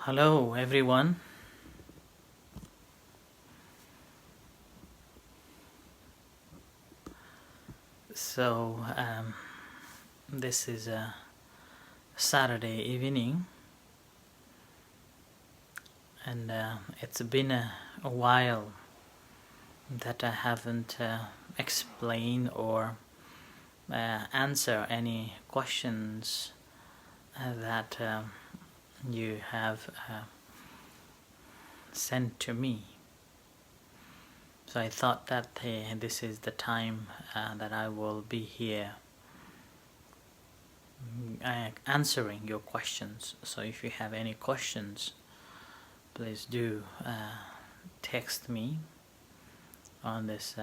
Hello everyone. So this is a Saturday evening, and it's been a while that I haven't explained or answer any questions that you have sent to me. So I thought that this is the time that I will be here answering your questions. So if you have any questions, please do text me on this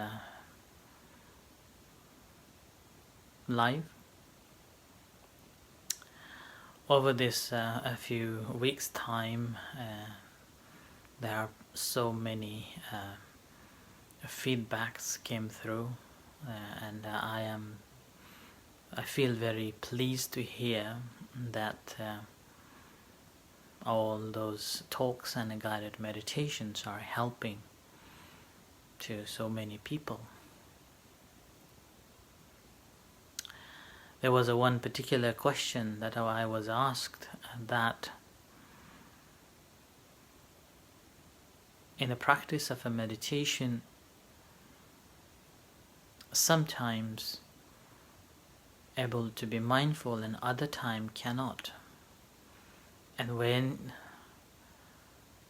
live. Over this a few weeks time, there are so many feedbacks came through, and I feel very pleased to hear that all those talks and guided meditations are helping to so many people. There was one particular question that I was asked, that in the practice of a meditation, sometimes able to be mindful and other time cannot. And when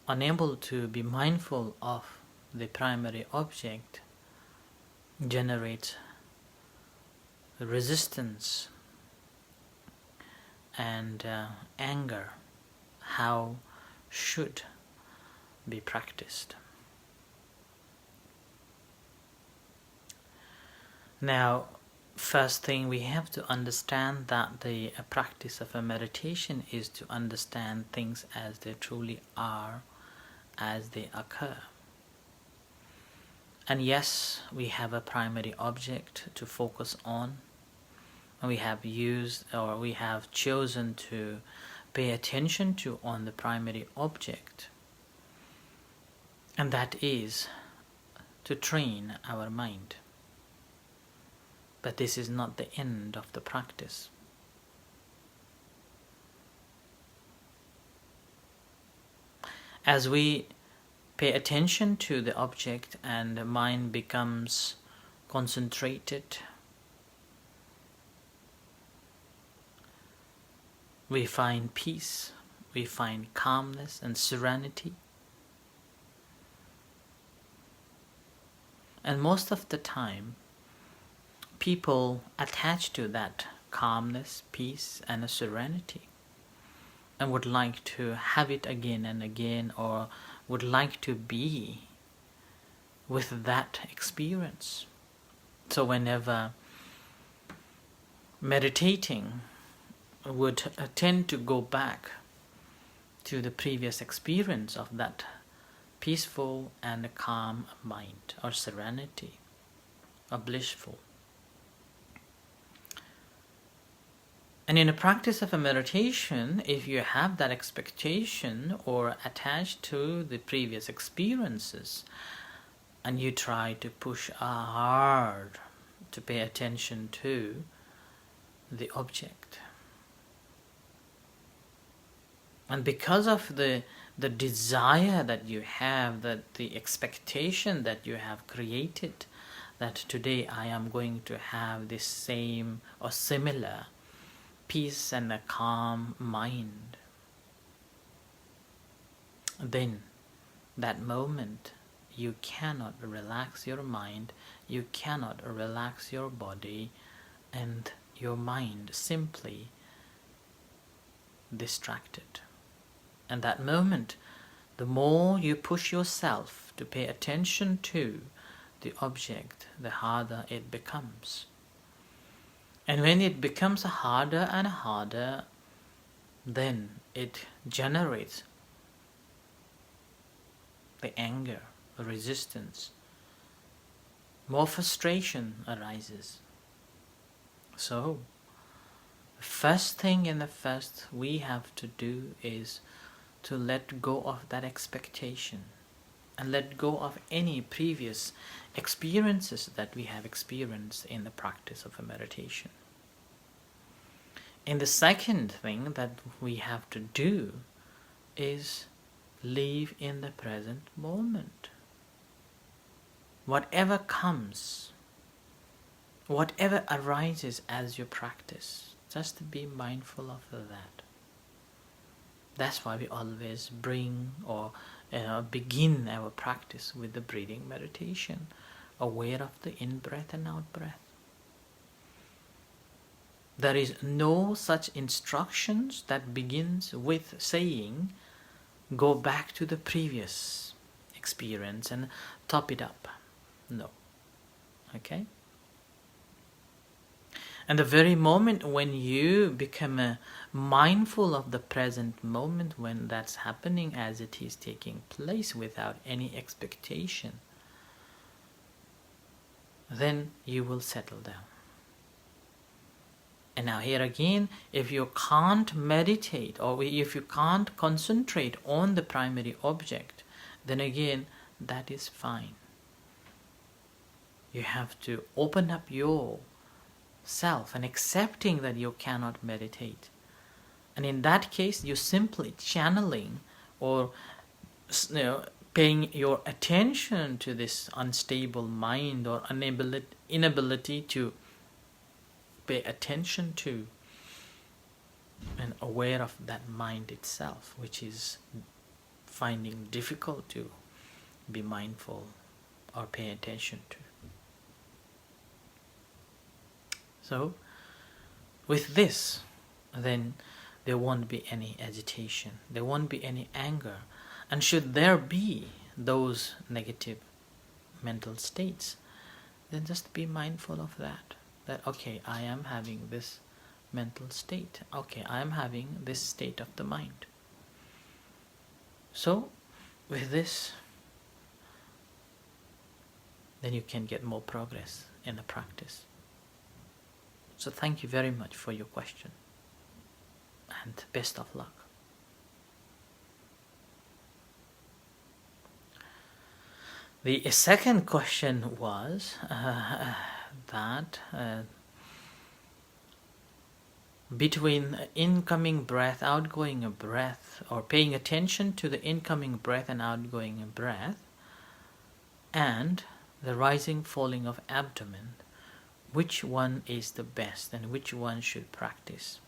unable to be mindful of the primary object, generates resistance and anger. How should be practiced? Now, first thing we have to understand that the practice of a meditation is to understand things as they truly are, as they occur. And yes, we have a primary object to focus on, and we have used or we have chosen to pay attention to on the primary object, and that is to train our mind. But this is not the end of the practice. As we pay attention to the object and the mind becomes concentrated, we find peace, we find calmness and serenity. And most of the time, people attach to that calmness, peace and a serenity, and would like to have it again and again, or would like to be with that experience. So whenever meditating, would tend to go back to the previous experience of that peaceful and calm mind, or serenity, or blissful. And in the practice of a meditation, if you have that expectation or attached to the previous experiences, and you try to push hard to pay attention to the object, and because of the desire that you have, that the expectation that you have created, that today I am going to have this same or similar peace and a calm mind, then that moment you cannot relax your mind, you cannot relax your body, and your mind simply distracted. And that moment, the more you push yourself to pay attention to the object, the harder it becomes. And when it becomes harder and harder, then it generates the anger, the resistance, more frustration arises. So, the first thing we have to do is to let go of that expectation and let go of any previous experiences that we have experienced in the practice of a meditation. And the second thing that we have to do is live in the present moment. Whatever comes, whatever arises as you practice, just be mindful of that. That's why we always bring or begin our practice with the breathing meditation, aware of the in-breath and out-breath. There is no such instructions that begins with saying, go back to the previous experience and top it up. No. Okay? And the very moment when you become mindful of the present moment, when that's happening as it is taking place without any expectation, then you will settle down. And now here again, if you can't meditate or if you can't concentrate on the primary object, then again, that is fine. You have to open up your self and accepting that you cannot meditate. And in that case, you're simply channeling or paying your attention to this unstable mind or inability to pay attention to and aware of that mind itself, which is finding difficult to be mindful or pay attention to. So, with this, then there won't be any agitation, there won't be any anger. And should there be those negative mental states, then just be mindful of that. That, okay, I am having this mental state. Okay, I am having this state of the mind. So, with this, then you can get more progress in the practice. So thank you very much for your question, and best of luck. The second question was that between incoming breath, outgoing breath, or paying attention to the incoming breath and outgoing breath, and the rising, falling of abdomen, which one is the best and which one should practice?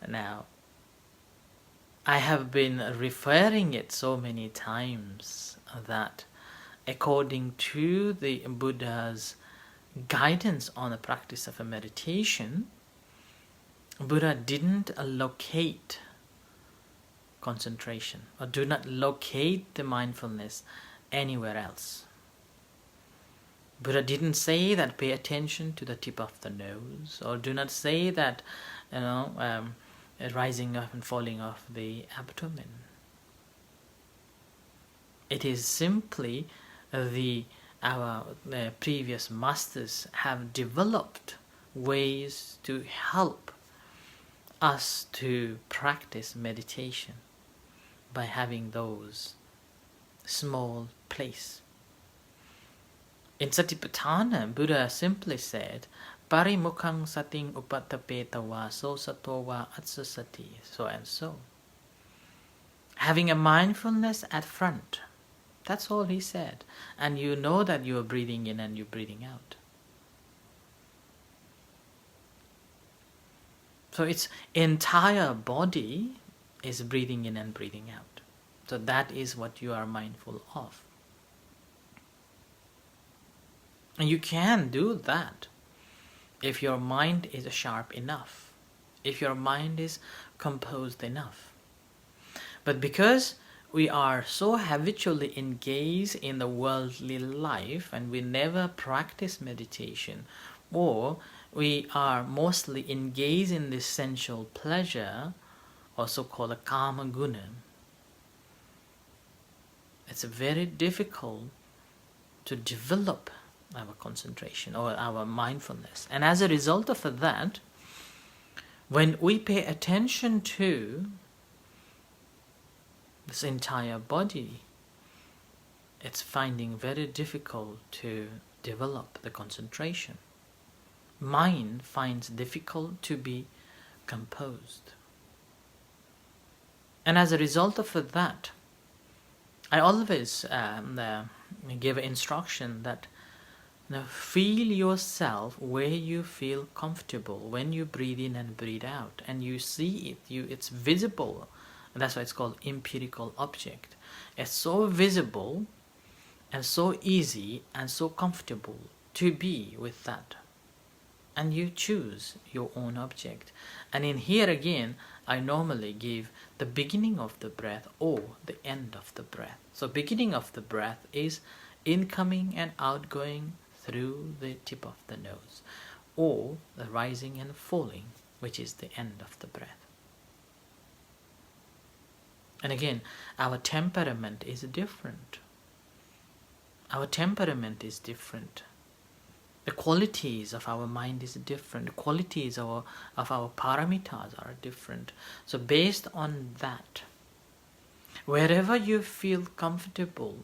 Now, I have been referring it so many times that according to the Buddha's guidance on the practice of a meditation, Buddha didn't locate concentration or do not locate the mindfulness anywhere else. Buddha didn't say that pay attention to the tip of the nose, or do not say that rising up and falling off the abdomen. It is simply our previous masters have developed ways to help us to practice meditation by having those small place. In Satipatthana, Buddha simply said, Parimukhang sating upatapetawa so satowa atsasati, so and so. Having a mindfulness at front. That's all he said. And you know that you are breathing in and you're breathing out. So its entire body is breathing in and breathing out. So that is what you are mindful of. And you can do that if your mind is sharp enough, if your mind is composed enough. But because we are so habitually engaged in the worldly life and we never practice meditation, or we are mostly engaged in this sensual pleasure, also called a kama guna, it's very difficult to develop our concentration or our mindfulness. And as a result of that, When we pay attention to this entire body, it's finding very difficult to develop the concentration. Mind finds difficult to be composed. And as a result of that, I always give instruction that feel yourself where you feel comfortable when you breathe in and breathe out, and you see it. It's visible. And that's why it's called empirical object. It's so visible and so easy and so comfortable to be with that. And you choose your own object. And in here again, I normally give the beginning of the breath or the end of the breath. So beginning of the breath is incoming and outgoing through the tip of the nose, or the rising and falling, which is the end of the breath. And again, our temperament is different. Our temperament is different. The qualities of our mind is different. The qualities of our paramitas are different. So based on that, wherever you feel comfortable,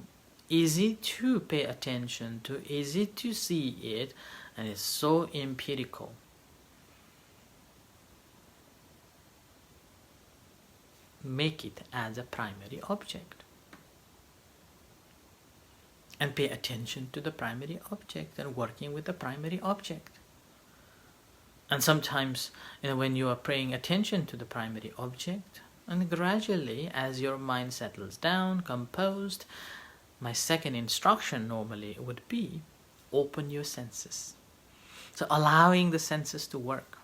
easy to pay attention to, easy to see it, and it's so empirical. Make it as a primary object. And pay attention to the primary object and working with the primary object. And sometimes, when you are paying attention to the primary object, and gradually as your mind settles down, composed, my second instruction normally would be open your senses. So allowing the senses to work,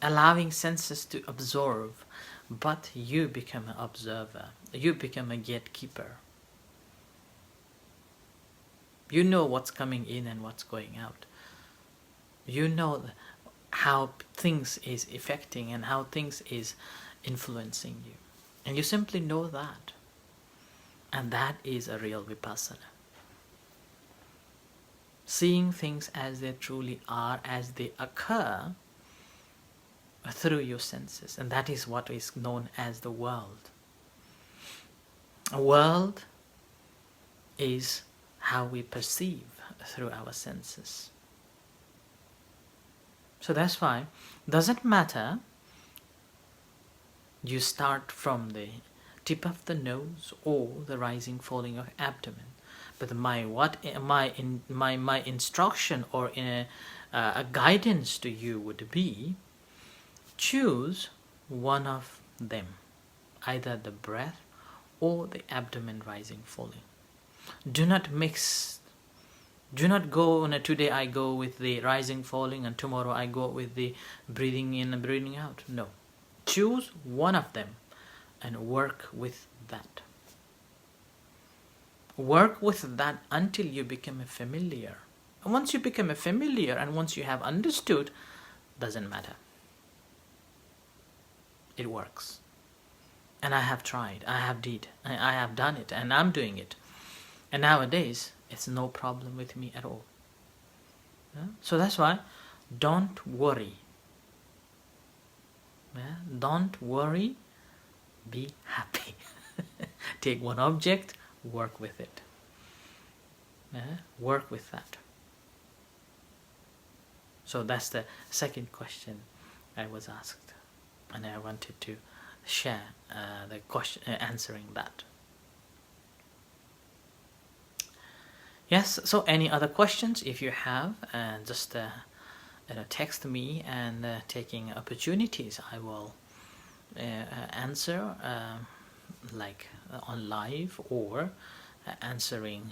allowing senses to absorb, but you become an observer, you become a gatekeeper. You know what's coming in and what's going out. You know how things is affecting and how things is influencing you. And you simply know that. And that is a real vipassana. Seeing things as they truly are, as they occur through your senses. And that is what is known as the world. A world is how we perceive through our senses. So that's why it doesn't matter you start from the tip of the nose or the rising falling of abdomen, but my instruction or a guidance to you would be choose one of them, either the breath or the abdomen rising falling. Do not mix. Do not go on today I go with the rising falling and tomorrow I go with the breathing in and breathing out. No. Choose one of them and work with that. Work with that until you become familiar. And once you become familiar and once you have understood, doesn't matter. It works. And I have tried, I have done it, and I'm doing it. And nowadays, it's no problem with me at all. Yeah? So that's why, don't worry. Yeah? Don't worry, be happy. Take one object, work with it. Yeah? Work with that. So that's the second question I was asked. And I wanted to share the question, answering that. Yes, so any other questions, if you have, just text me, and taking opportunities, I will answer like on live or answering,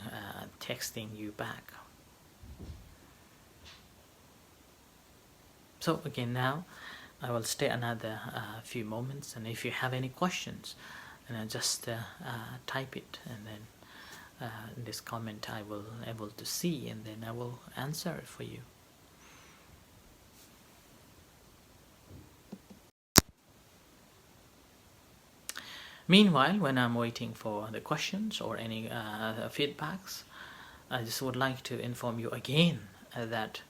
texting you back. So again, now I will stay another few moments, and if you have any questions, just type it, and then in this comment I will able to see, and then I will answer it for you. Meanwhile, when I'm waiting for the questions or any feedbacks, I just would like to inform you again that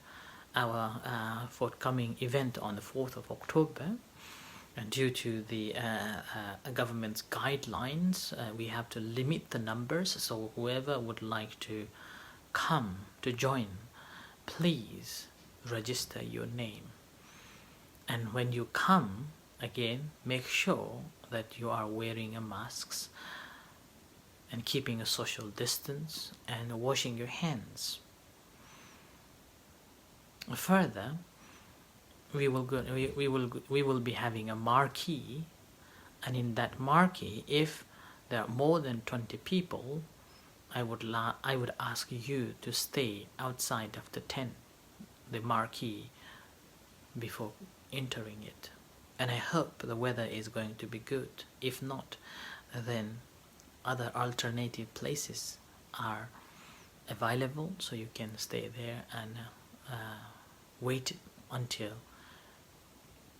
our forthcoming event on the 4th of October. And due to the government's guidelines, we have to limit the numbers. So whoever would like to come to join, please register your name. And when you come, again, make sure that you are wearing a mask and keeping a social distance and washing your hands. Further, we will be having a marquee, and in that marquee, if there are more than 20 people, I would ask you to stay outside of the tent, the marquee, before entering it. And I hope the weather is going to be good. If not, then other alternative places are available, so you can stay there and wait until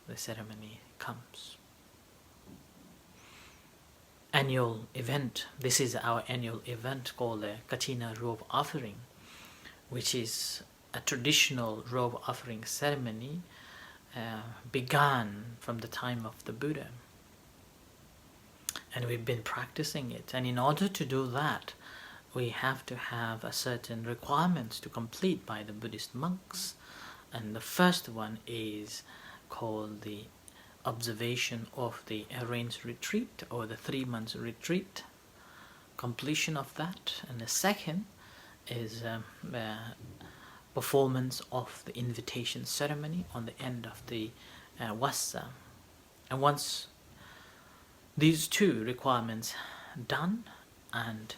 the ceremony comes. Annual event. This is our annual event called the Kathina robe offering, which is a traditional robe offering ceremony began from the time of the Buddha. And we've been practicing it. And in order to do that, we have to have a certain requirements to complete by the Buddhist monks. And the first one is called the observation of the arranged retreat, or the 3 months retreat, completion of that. And the second is performance of the invitation ceremony on the end of the Vassa. And once these 2 requirements done, and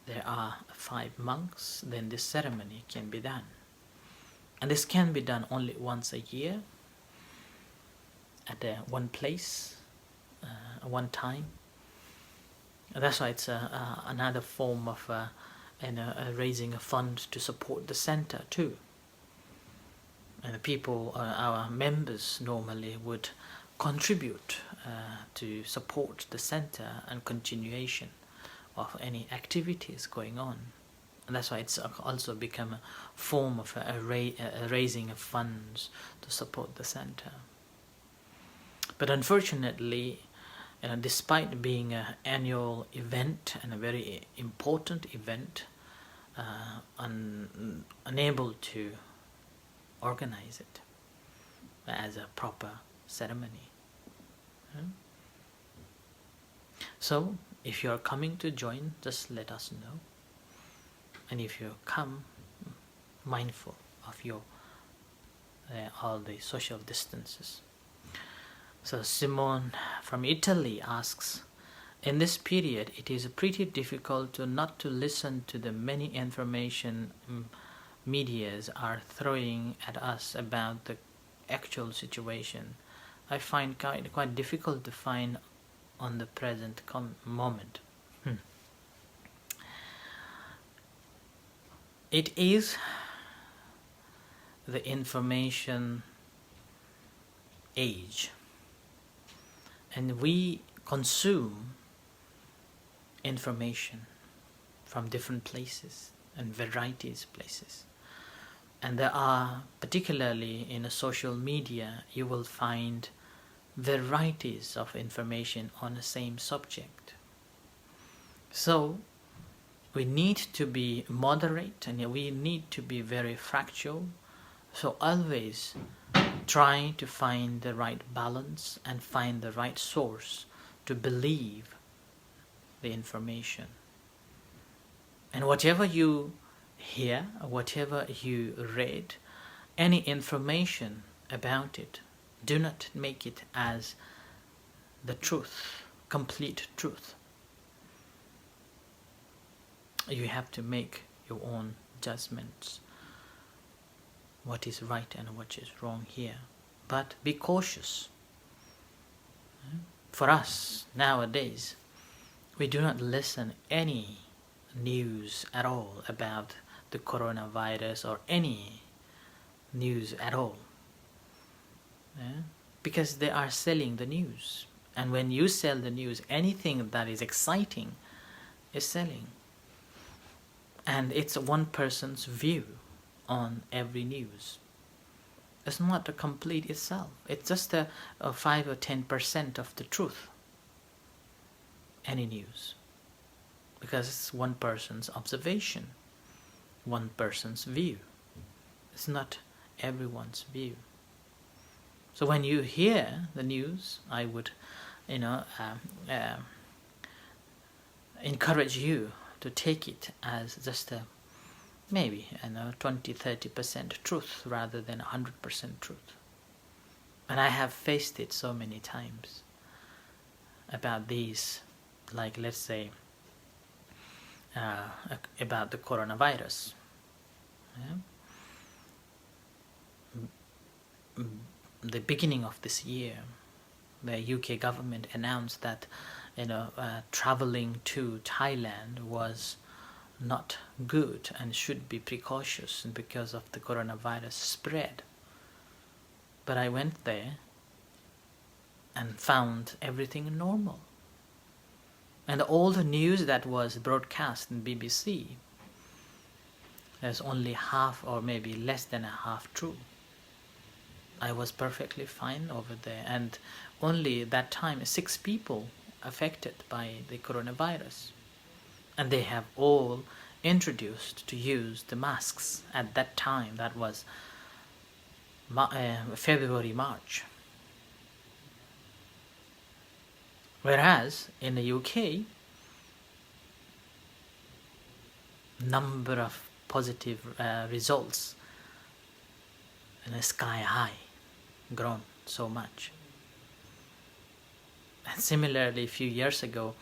there are 5 monks, then this ceremony can be done. And this can be done only once a year, at one place, one time. And that's why it's another form of raising a fund to support the center too. And the people, our members normally would contribute to support the center and continuation of any activities going on. And that's why it's also become a form of raising of funds to support the center. But unfortunately, despite being an annual event and a very important event, unable to organize it as a proper ceremony. So, if you are coming to join, just let us know. And if you come, mindful of your all the social distances. So Simone from Italy asks, in this period it is pretty difficult not to listen to the many information medias are throwing at us about the actual situation. I find quite difficult to find on the present moment. It is the information age, and we consume information from different places and varieties of places. And there are, particularly in a social media, you will find varieties of information on the same subject. So we need to be moderate, and we need to be very factual. So always try to find the right balance and find the right source to believe the information. And whatever you hear, whatever you read, any information about it, do not make it as the truth, complete truth. You have to make your own judgments, what is right and what is wrong here. But be cautious. For us nowadays, we do not listen any news at all about the coronavirus or any news at all, because they are selling the news. And when you sell the news, anything that is exciting is selling. And it's one person's view on every news. It's not a complete itself. It's just a 5 or 10% of the truth. Any news. Because it's one person's observation, one person's view. It's not everyone's view. So when you hear the news, I would, encourage you to take it as just a maybe 20-30% truth rather than 100% truth. And I have faced it so many times about these, like let's say about the coronavirus. The beginning of this year, the UK government announced that traveling to Thailand was not good and should be precautious because of the coronavirus spread. But I went there and found everything normal. And all the news that was broadcast in BBC, there's only half or maybe less than a half true. I was perfectly fine over there, and only that time 6 people affected by the coronavirus. And they have all introduced to use the masks at that time. That was February, March. Whereas in the UK, number of positive results sky high, grown so much. And similarly, a few years ago,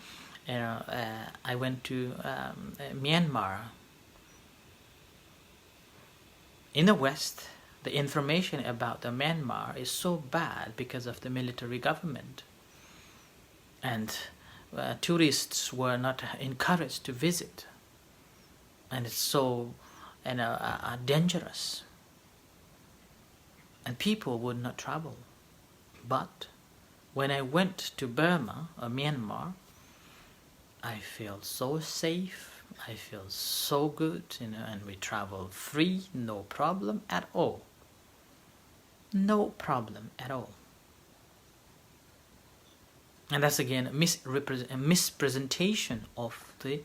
I went to Myanmar. In the West, the information about the Myanmar is so bad because of the military government, and tourists were not encouraged to visit, and it's so dangerous, and people would not travel. But when I went to Burma or Myanmar, I feel so safe, I feel so good, and we travel free, no problem at all. No problem at all. And that's again a mispresentation of the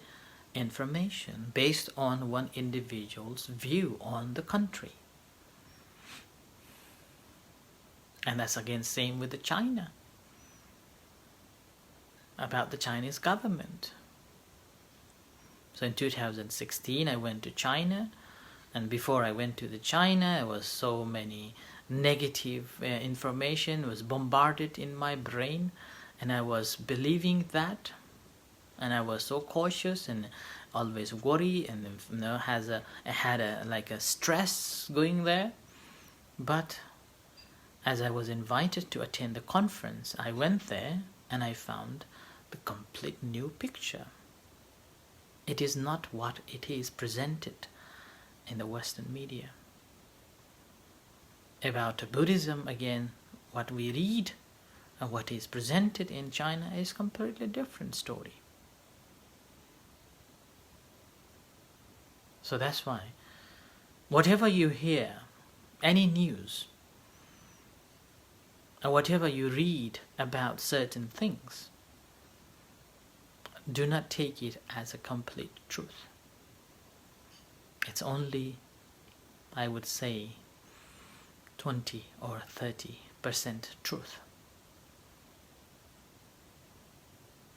information based on one individual's view on the country. And that's again same with the China, about the Chinese government. So in 2016 I went to China, and before I went to the China, there was so many negative information was bombarded in my brain, and I was believing that, and I was so cautious and always worry, and I had a stress going there. But as I was invited to attend the conference, I went there and I found the complete new picture. It is not what it is presented in the Western media. About Buddhism, again, what we read and what is presented in China is completely different story. So that's why, whatever you hear, any news, or whatever you read about certain things, do not take it as a complete truth. It's only, I would say, 20 or 30% truth.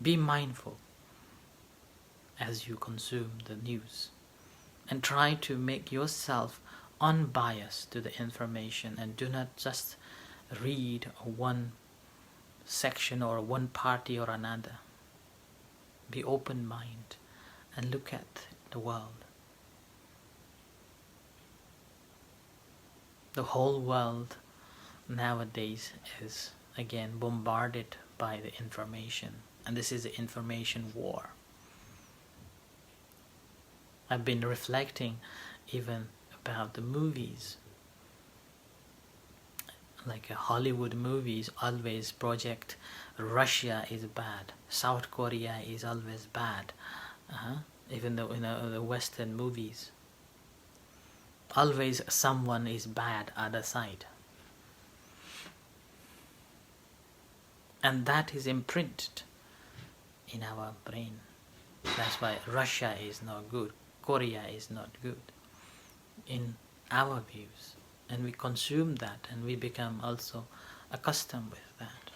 Be mindful as you consume the news, and try to make yourself unbiased to the information, and do not just read one section or one party or another. Be open-minded and look at the world. The whole world nowadays is again bombarded by the information, and this is the information war. I've been reflecting even about the movies. Like Hollywood movies always project Russia is bad, South Korea is always bad, even though the Western movies, always someone is bad other side. And that is imprinted in our brain. That's why Russia is not good, Korea is not good, in our views. And we consume that, and we become also accustomed with that.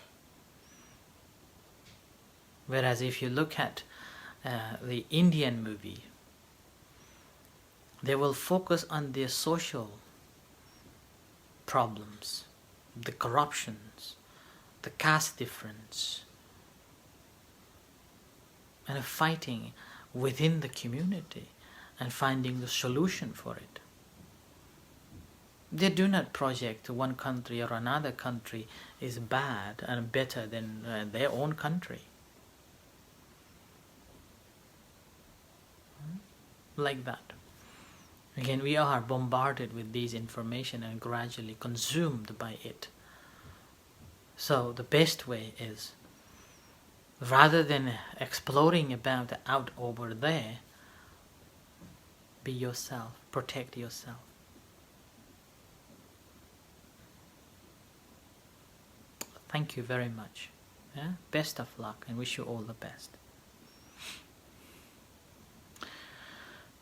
Whereas if you look at the Indian movie, they will focus on their social problems, the corruptions, the caste difference, and fighting within the community and finding the solution for it. They do not project one country or another country is bad and better than their own country. Like that. Again, we are bombarded with these information and gradually consumed by it. So the best way is, rather than exploring about out over there, be yourself, protect yourself. Thank you very much. Yeah? Best of luck and wish you all the best.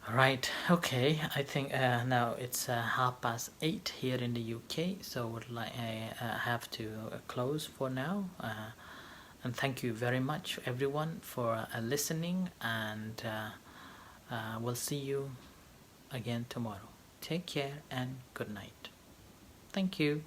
Right, okay, I think now it's 8:30 here in the UK, so I have to close for now. And thank you very much everyone for listening, and we'll see you again tomorrow. Take care and good night. Thank you.